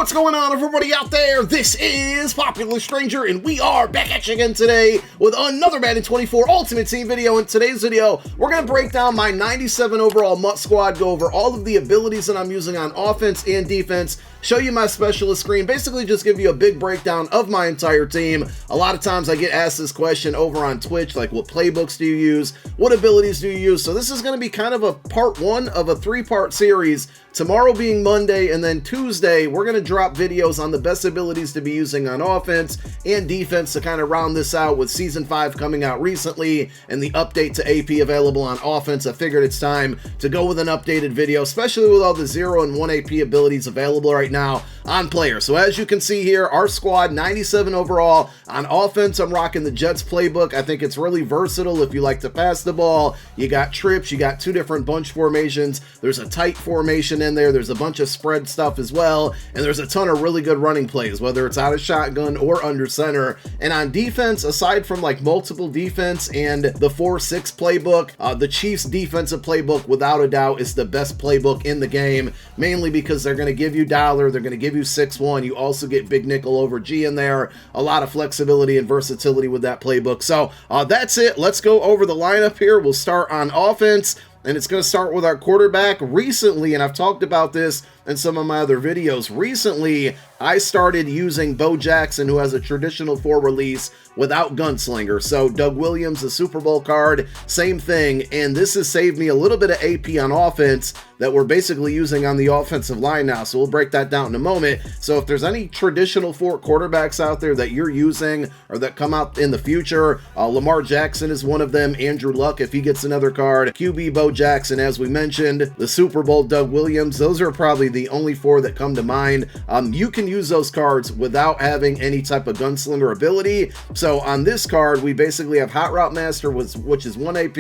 What's going on, everybody out there? This is Popular Stranger, and we are back at you again today with another Madden 24 Ultimate Team video. In today's video, we're going to break down my 97 overall MUT squad, go over all of the abilities that I'm using on offense and defense, show you my specialist screen, basically just give you a big breakdown of my entire team. A lot of times I get asked this question over on Twitch, like what playbooks do you use? What abilities do you use? So this is going to be kind of a part one of a three-part series. Tomorrow being Monday, and then Tuesday, we're going to drop videos on the best abilities to be using on offense and defense to kind of round this out with Season 5 coming out recently and the update to AP available on offense. I figured it's time to go with an updated video, especially with all the 0 and 1 AP abilities available right now on player. So as you can see here, our squad, 97 overall. On offense, I'm rocking the Jets playbook. I think it's really versatile if you like to pass the ball. You got trips, you got two different bunch formations. There's a tight formation in there. There's a bunch of spread stuff as well, and there's a ton of really good running plays, whether it's out of shotgun or under center. And on defense, aside from like multiple defense and the 4-6 playbook, the Chiefs defensive playbook without a doubt is the best playbook in the game, mainly because they're going to give you dollar, they're going to give you 6-1. You also get big nickel over G in there. A lot of flexibility and versatility with that playbook. So that's it. Let's go over the lineup here. We'll start on offense, and it's going to start with our quarterback. Recently, and I've talked about this in some of my other videos, recently I started using Bo Jackson, who has a traditional 4 release without Gunslinger. So Doug Williams, the Super Bowl card, same thing. And this has saved me a little bit of AP on offense that we're basically using on the offensive line now. So we'll break that down in a moment. So if there's any traditional 4 quarterbacks out there that you're using or that come out in the future, Lamar Jackson is one of them. Andrew Luck, if he gets another card. QB Bo Jackson, as we mentioned. The Super Bowl Doug Williams. Those are probably the only 4 that come to mind. You can use those cards without having any type of gunslinger ability. So on this card, we basically have Hot Route Master, which is 1 AP,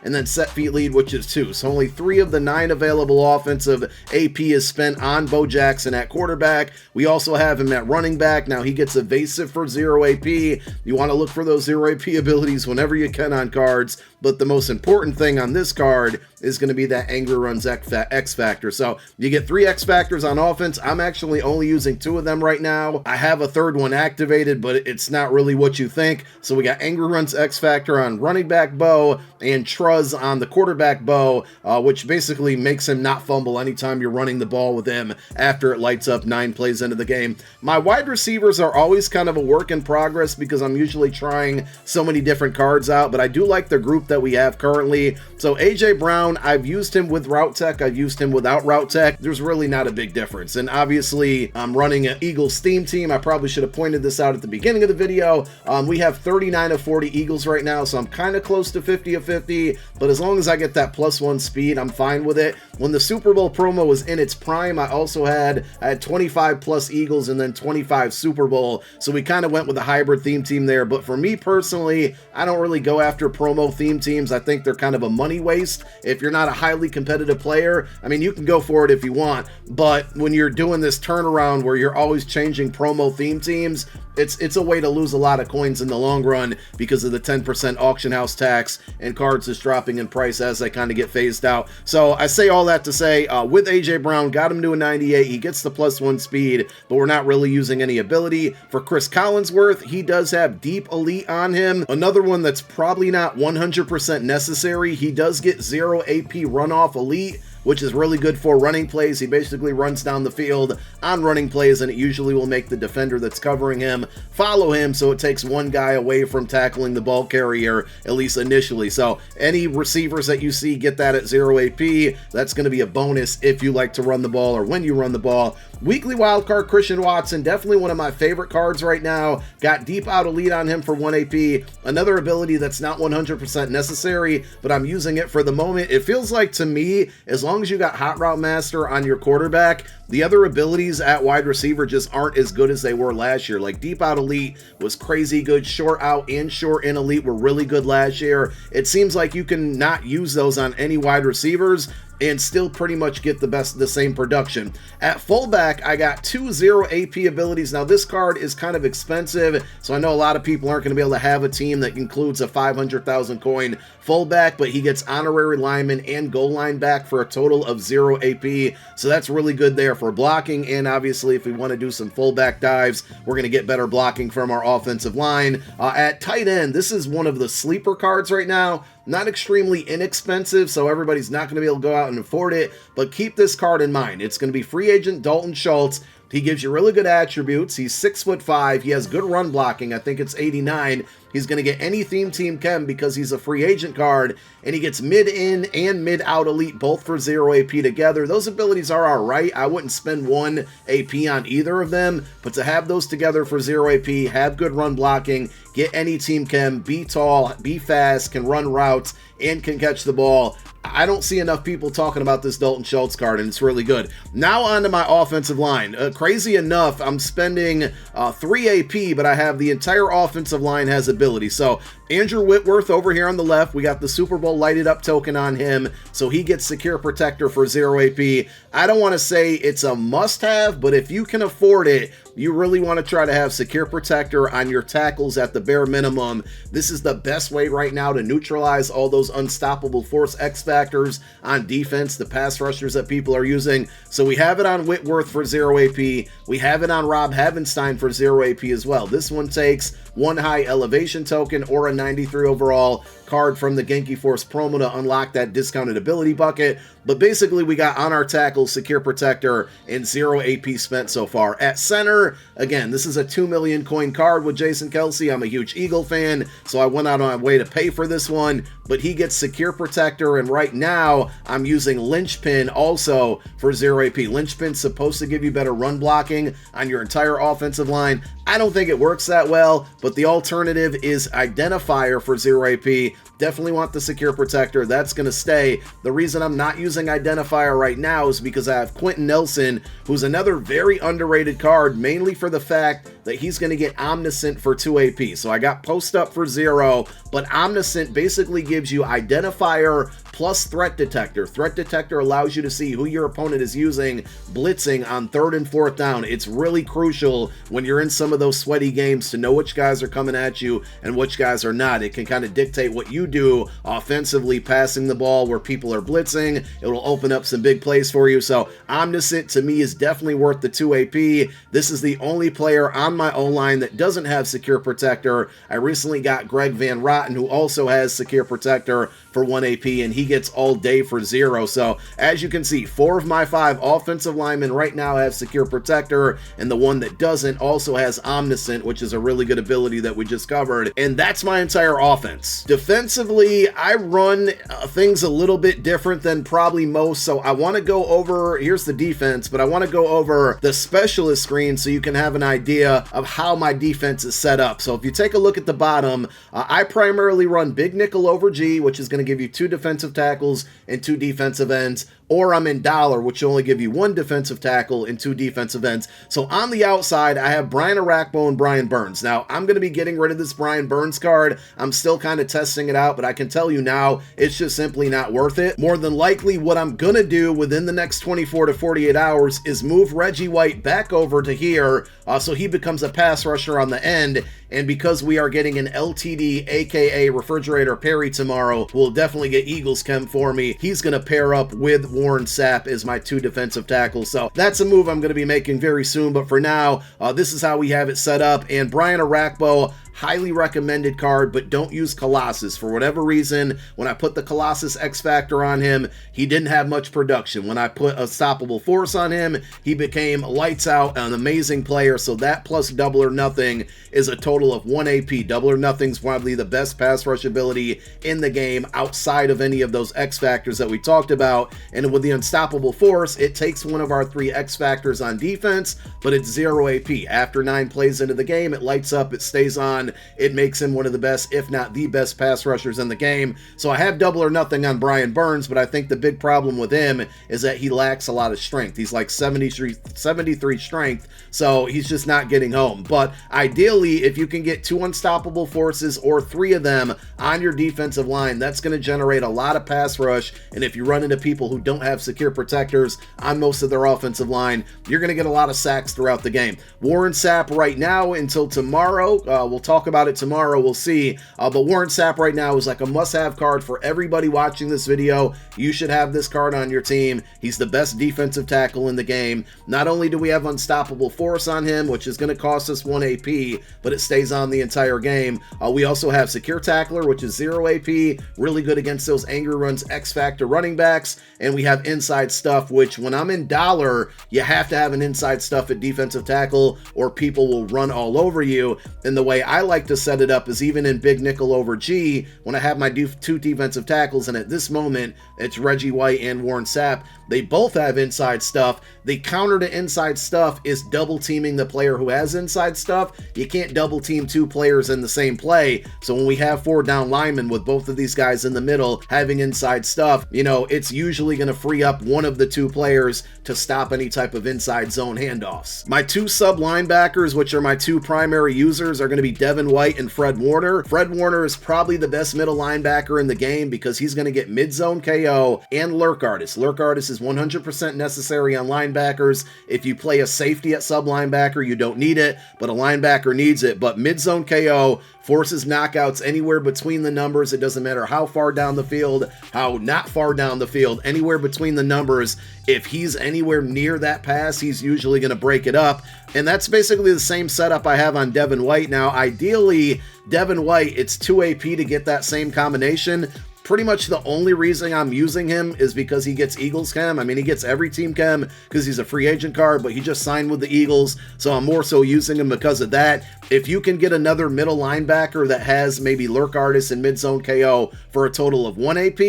and then Set Feet Lead, which is 2. So only 3 of the 9 available offensive AP is spent on Bo Jackson at quarterback. We also have him at running back. Now he gets evasive for 0 AP. You want to look for those 0 AP abilities whenever you can on cards, but the most important thing on this card is going to be that Angry Runs X Factor. So you get 3 X Factors on offense. I'm actually only using 2 of them right now. I have a third one activated, but it's not really what you think. So we got Angry Runs X Factor on running back Bo and Truz on the quarterback Bo, which basically makes him not fumble anytime you're running the ball with him after it lights up 9 plays into the game. My wide receivers are always kind of a work in progress because I'm usually trying so many different cards out, but I do like the group that we have currently. So AJ Brown, I've used him with Route Tech, I've used him without Route Tech. There's really not a big difference. And obviously I'm running an Eagles theme team. I probably should have pointed this out at the beginning of the video. We have 39 of 40 Eagles right now, so I'm kind of close to 50 of 50, but as long as I get that +1 speed, I'm fine with it. When the Super Bowl promo was in its prime, I had 25 plus Eagles and then 25 Super Bowl, so we kind of went with a hybrid theme team there. But for me personally, I don't really go after promo theme teams. I think they're kind of a money waste. If you're not a highly competitive player, I mean, you can go for it if you want, but when you're doing this turnaround where you're always changing promo theme teams, it's a way to lose a lot of coins in the long run because of the 10% auction house tax and cards is dropping in price as they kind of get phased out. So I say all that to say, with AJ Brown, got him to a 98. He gets the +1 speed, but we're not really using any ability. For Chris Collinsworth, he does have Deep Elite on him. Another one that's probably not 100% necessary. He does get 0 AP Runoff Elite, which is really good for running plays. He basically runs down the field on running plays, and it usually will make the defender that's covering him follow him, so it takes one guy away from tackling the ball carrier, at least initially. So any receivers that you see get that at 0 AP, that's going to be a bonus if you like to run the ball or when you run the ball. Weekly wildcard Christian Watson, definitely one of my favorite cards right now. Got Deep Out Elite on him for 1 AP. Another ability that's not 100% necessary, but I'm using it for the moment. It feels like to me, as long as you got Hot Route Master on your quarterback, the other abilities at wide receiver just aren't as good as they were last year. Like Deep Out Elite was crazy good. Short Out and Short In Elite were really good last year. It seems like you can not use those on any wide receivers and still pretty much get the same production. At fullback, I got 2 0 AP abilities. Now this card is kind of expensive, so I know a lot of people aren't going to be able to have a team that includes a 500,000 coin fullback, but he gets honorary lineman and goal line back for a total of 0 AP, so that's really good there for blocking, and obviously if we want to do some fullback dives, we're going to get better blocking from our offensive line. At tight end, this is one of the sleeper cards right now. Not extremely inexpensive, so everybody's not going to be able to go out and afford it, but keep this card in mind. It's going to be free agent Dalton Schultz. He gives you really good attributes. He's 6'5". He has good run blocking. I think it's 89. He's going to get any theme team chem because he's a free agent card, and he gets mid-in and mid-out elite both for 0 AP together. Those abilities are all right. I wouldn't spend 1 AP on either of them, but to have those together for 0 AP, have good run blocking, get any team chem, be tall, be fast, can run routes, and can catch the ball. I don't see enough people talking about this Dalton Schultz card, and it's really good. Now on to my offensive line. Crazy enough, I'm spending 3 AP, but I have the entire offensive line has ability. So Andrew Whitworth over here on the left, we got the Super Bowl lighted up token on him, so he gets Secure Protector for 0 AP. I don't want to say it's a must-have, but if you can afford it, you really want to try to have Secure Protector on your tackles at the bare minimum. This is the best way right now to neutralize all those unstoppable force X factors on defense, the pass rushers that people are using. So we have it on Whitworth for 0 AP. We have it on Rob Havenstein for 0 AP as well. This one takes 1 high elevation token or a 93 overall card from the Genki Force promo to unlock that discounted ability bucket. But basically we got on our tackles Secure Protector and 0 AP spent so far. At center, again, this is a 2 million coin card with Jason Kelsey. I'm a huge Eagle fan, so I went out on my way to pay for this one, but he gets Secure Protector, and right now I'm using Linchpin also for 0 AP. Linchpin's supposed to give you better run blocking on your entire offensive line. I don't think it works that well, but the alternative is Identifier for 0 AP. Definitely want the Secure Protector. That's going to stay. The reason I'm not using Identifier right now is because I have Quentin Nelson, who's another very underrated card, mainly for the fact that he's going to get Omniscient for 2 AP. So I got Post Up for 0, but Omniscient basically gives you Identifier plus Threat Detector. Threat Detector allows you to see who your opponent is using blitzing on 3rd and 4th down. It's really crucial when you're in some of those sweaty games to know which guys are coming at you and which guys are not. It can kind of dictate what you do offensively, passing the ball where people are blitzing. It will open up some big plays for you. So Omniscient to me is definitely worth the 2 AP. This is the only player on my O-line that doesn't have Secure Protector. I recently got Greg Van Rotten, who also has Secure Protector for 1 AP, and he gets all day for 0. So as you can see, 4 of my 5 offensive linemen right now have Secure Protector, and the one that doesn't also has Omniscient, which is a really good ability that we just covered. And that's my entire offense. Defensively, I run things a little bit different than probably most, so I want to go over, here's the defense, but I want to go over the specialist screen so you can have an idea of how my defense is set up. So if you take a look at the bottom, I primarily run Big Nickel over G, which is going to give you 2 defensive tackles and 2 defensive ends, or I'm in Dollar, which will only give you 1 defensive tackle and 2 defensive ends. So on the outside, I have Brian Arakpo and Brian Burns. Now, I'm going to be getting rid of this Brian Burns card. I'm still kind of testing it out, but I can tell you now, it's just simply not worth it. More than likely, what I'm going to do within the next 24 to 48 hours is move Reggie White back over to here, so he becomes a pass rusher on the end. And because we are getting an LTD, aka Refrigerator Perry tomorrow, who will definitely get Eagles Chem for me, he's going to pair up with Warren Sapp as my 2 defensive tackles. So that's a move I'm going to be making very soon. But for now, this is how we have it set up. And Brian Arakpo, highly recommended card, but don't use Colossus. For whatever reason, when I put the Colossus X Factor on him, he didn't have much production. When I put Unstoppable Force on him, he became lights out, an amazing player. So that plus Double or Nothing is a total of 1 AP. Double or Nothing's probably the best pass rush ability in the game outside of any of those X Factors that we talked about. And with the Unstoppable Force, it takes one of our 3 X Factors on defense, but it's 0 AP. After 9 plays into the game, it lights up, it stays on. It makes him one of the best, if not the best pass rushers in the game. So I have Double or Nothing on Brian Burns, but I think the big problem with him is that he lacks a lot of strength. He's like 73 strength, so he's just not getting home. But ideally, if you can get 2 Unstoppable Forces or 3 of them on your defensive line, that's going to generate a lot of pass rush. And if you run into people who don't have Secure Protectors on most of their offensive line, you're going to get a lot of sacks throughout the game. Warren Sapp right now until tomorrow, we'll talk talk about it tomorrow. We'll see. But Warren Sapp right now is like a must-have card for everybody watching this video. You should have this card on your team. He's the best defensive tackle in the game. Not only do we have Unstoppable Force on him, which is going to cost us 1 AP, but it stays on the entire game. We also have Secure Tackler, which is 0 AP, really good against those Angry Runs X-Factor running backs. And we have Inside Stuff, which when I'm in dollar, you have to have an Inside Stuff at defensive tackle or people will run all over you. And the way I like to set it up is even in big nickel over G, when I have my two defensive tackles, and at this moment, it's Reggie White and Warren Sapp, they both have Inside Stuff. The counter to Inside Stuff is double teaming the player who has Inside Stuff. You can't double team two players in the same play. So when we have 4 down linemen with both of these guys in the middle having Inside Stuff, you know, it's usually going to free up one of the 2 players to stop any type of inside zone handoffs. My 2 sub linebackers, which are my 2 primary users, are going to be Devin White and Fred Warner. Fred Warner is probably the best middle linebacker in the game because he's going to get mid-zone KO and lurk artist. Lurk artist is 100% necessary on linebackers. If you play a safety at sub linebacker, you don't need it, but a linebacker needs it. But mid-zone KO forces knockouts anywhere between the numbers. It doesn't matter how far down the field, how not far down the field, anywhere between the numbers. If he's anywhere near that pass, he's usually going to break it up. And that's basically the same setup I have on Devin White. Now, ideally, Devin White, it's 2 AP to get that same combination. Pretty much the only reason I'm using him is because he gets Eagles chem. I mean, he gets every team chem because he's a free agent card, but he just signed with the Eagles, so I'm more so using him because of that. If you can get another middle linebacker that has maybe lurk artist and mid-zone KO for a total of 1 AP,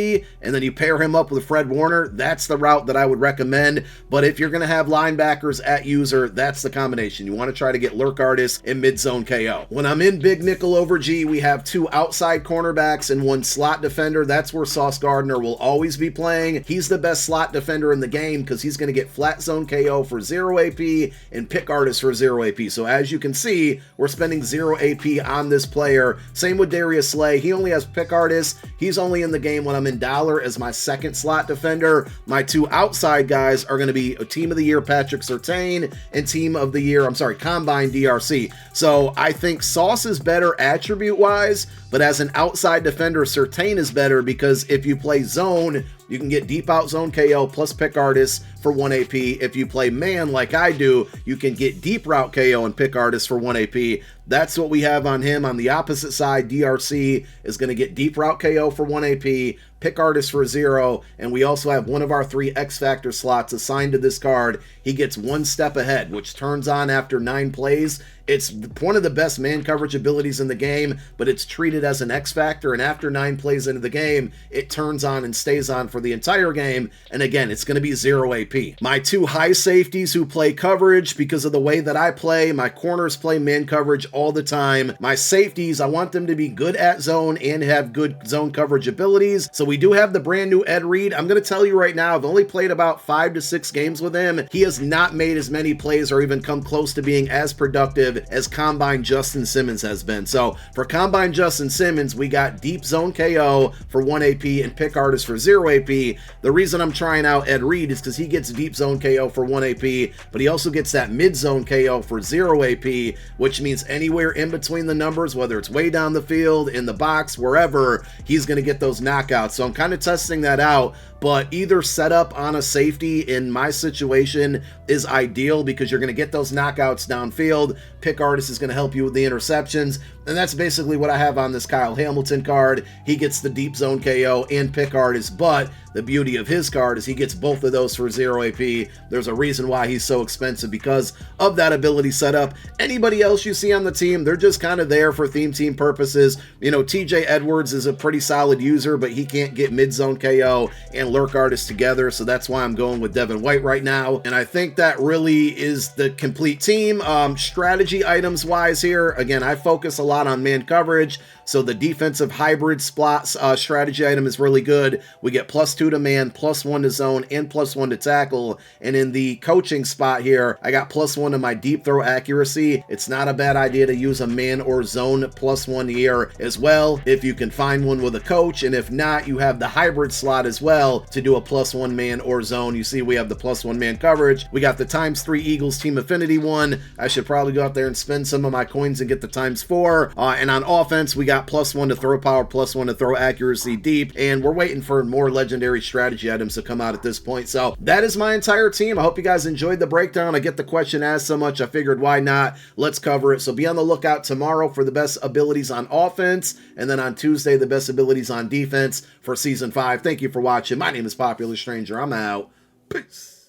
and then you pair him up with Fred Warner, that's the route that I would recommend. But if you're going to have linebackers at user, that's the combination. You want to try to get lurk artist and mid-zone KO. When I'm in big nickel over G, we have 2 outside cornerbacks and 1 slot defender. That's where Sauce Gardner will always be playing. He's the best slot defender in the game because he's going to get flat zone KO for 0 AP and pick artist for 0 AP. So as you can see, we're spending 0 AP on this player. Same with Darius Slay. He only has pick artist. He's only in the game when I'm in dollar as my second slot defender. My 2 outside guys are going to be a Team of the Year Patrick Surtain and Team of the Year, Combine DRC. So I think Sauce is better attribute-wise, but as an outside defender, Surtain is better because if you play zone, you can get deep out zone KO plus pick artist for 1 AP. If you play man like I do, you can get deep route KO and pick artist for 1 AP. That's what we have on him. On the opposite side, DRC is going to get deep route KO for 1 AP, pick artist for 0, and we also have one of our 3 X-Factor slots assigned to this card. He gets 1 step ahead, which turns on after 9 plays. It's one of the best man coverage abilities in the game, but it's treated as an X-Factor, and after 9 plays into the game, it turns on and stays on for the entire game, and again, it's going to be 0 AP. My 2 high safeties who play coverage, because of the way that I play, my corners play man coverage all the time. My safeties, I want them to be good at zone and have good zone coverage abilities, so we do have the brand new Ed Reed. I'm going to tell you right now, I've only played about 5 to 6 games with him. He has not made as many plays or even come close to being as productive as Combine Justin Simmons has been. So for Combine Justin Simmons, we got deep zone KO for 1 AP and pick artist for 0 AP. The reason I'm trying out Ed Reed is because he gets deep zone KO for 1 AP, but he also gets that mid zone KO for 0 AP, which means anywhere in between the numbers, whether it's way down the field, in the box, wherever, he's going to get those knockouts. So I'm kind of testing that out, but either setup on a safety in my situation is ideal because you're going to get those knockouts downfield. Pick artist is going to help you with the interceptions, and that's basically what I have on this Kyle Hamilton card. He gets the deep zone KO and pick artist, but the beauty of his card is he gets both of those for 0 AP. There's a reason why he's so expensive because of that ability setup. Anybody else you see on the team, they're just kind of there for theme team purposes. You know, TJ Edwards is a pretty solid user, but he can't get mid-zone KO and lurk artist together, so that's why I'm going with Devin White right now. And I think that really is the complete team. Strategy items wise here, again, I focus a lot on man coverage, so the defensive hybrid spots strategy item is really good. We get +2 to man, +1 to zone, and +1 to tackle. And in the coaching spot here, I got +1 to my deep throw accuracy. It's not a bad idea to use a man or zone +1 here as well if you can find one with a coach, and if not, you have the hybrid slot as well, to do a +1 man or zone. You see we have the +1 man coverage. We got the ×3 Eagles team affinity one. I should probably go out there and spend some of my coins and get the ×4. And on offense, we got +1 to throw power, +1 to throw accuracy deep, and we're waiting for more legendary strategy items to come out at this point. So that is my entire team. I hope you guys enjoyed the breakdown. I get the question asked so much, I figured why not? Let's cover it. So be on the lookout tomorrow for the best abilities on offense, and then on Tuesday, the best abilities on defense for Season 5. Thank you for watching. My name is Popular Stranger. I'm out. Peace.